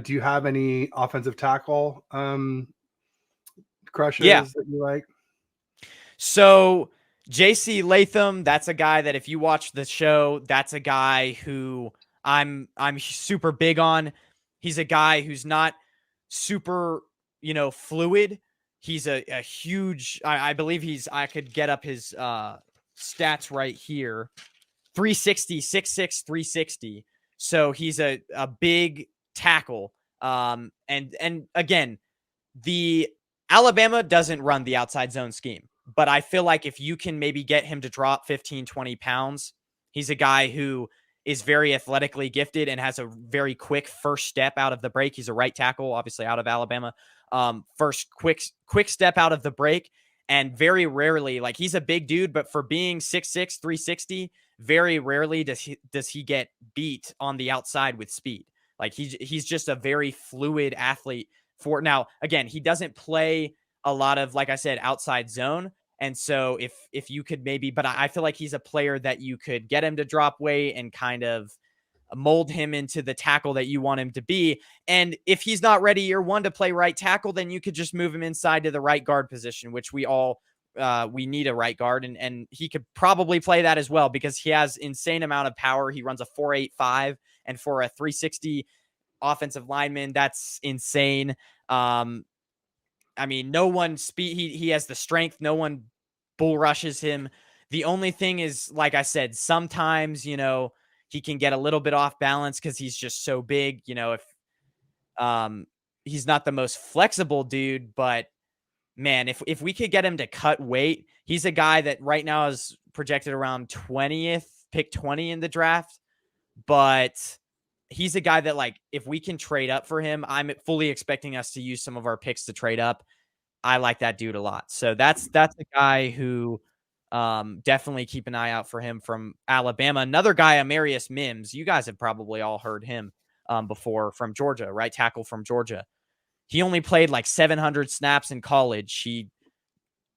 Do you have any offensive tackle Yeah. crushes that you like? So JC Latham, that's a guy that if you watch the show, that's a guy who I'm super big on. He's a guy who's not super, fluid. He's a huge, I believe I could get up his stats right here. 360, 6'6", 360. So he's a big tackle. And again, the Alabama doesn't run the outside zone scheme, but I feel like if you can maybe get him to drop 15, 20 pounds, he's a guy who is very athletically gifted and has a very quick first step out of the break. He's a right tackle, obviously out of Alabama. First quick step out of the break. And very rarely, like he's a big dude, but for being 6'6", 360, very rarely does he get beat on the outside with speed. Like he's just a very fluid athlete. For now, again, he doesn't play a lot of, like I said, outside zone. And so if you could maybe, but I feel like he's a player that you could get him to drop weight and kind of mold him into the tackle that you want him to be. And if he's not ready year one to play right tackle, then you could just move him inside to the right guard position, which we need a right guard, and he could probably play that as well because he has insane amount of power. He runs a 4.85, and for a 360 offensive lineman, that's insane. I mean, no one he has the strength. No one bull rushes him. The only thing is, like I said, sometimes, he can get a little bit off balance because he's just so big. If he's not the most flexible dude, but man, if we could get him to cut weight, he's a guy that right now is projected around 20th, pick 20 in the draft. But he's a guy that, like, if we can trade up for him, I'm fully expecting us to use some of our picks to trade up. I like that dude a lot. So that's a guy who definitely keep an eye out for him from Alabama. Another guy, Amarius Mims. You guys have probably all heard him before, from Georgia, right tackle from Georgia. He only played like 700 snaps in college.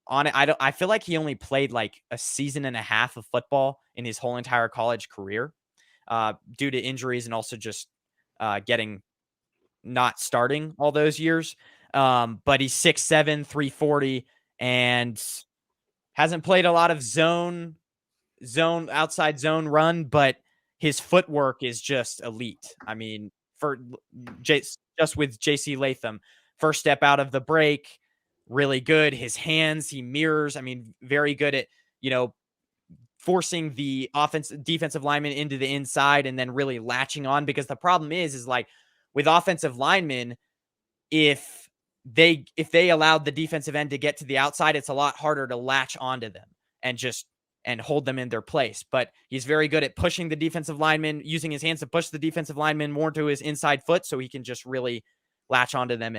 I feel like he only played like a season and a half of football in his whole entire college career due to injuries and also just getting not starting all those years. But he's 6'7", 340, and hasn't played a lot of outside zone run, but his footwork is just elite. I mean, just with JC Latham, first step out of the break, really good. His hands, he mirrors. I mean, very good at, forcing the defensive lineman into the inside and then really latching on, because the problem is like with offensive linemen, if they allowed the defensive end to get to the outside, it's a lot harder to latch onto them and hold them in their place. But he's very good at pushing the defensive lineman, using his hands to push the defensive lineman more to his inside foot so he can just really latch onto them.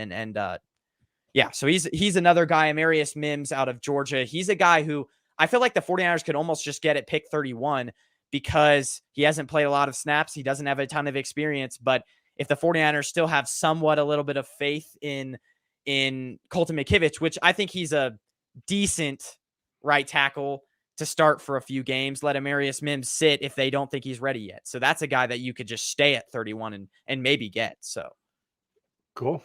Yeah, so he's another guy, Amarius Mims out of Georgia. He's a guy who I feel like the 49ers could almost just get at pick 31 because he hasn't played a lot of snaps. He doesn't have a ton of experience, but if the 49ers still have somewhat a little bit of faith in Colton McKivitz, which I think he's a decent right tackle to start for a few games, let Amarius Mims sit if they don't think he's ready yet. So that's a guy that you could just stay at 31 and maybe get. So Cool.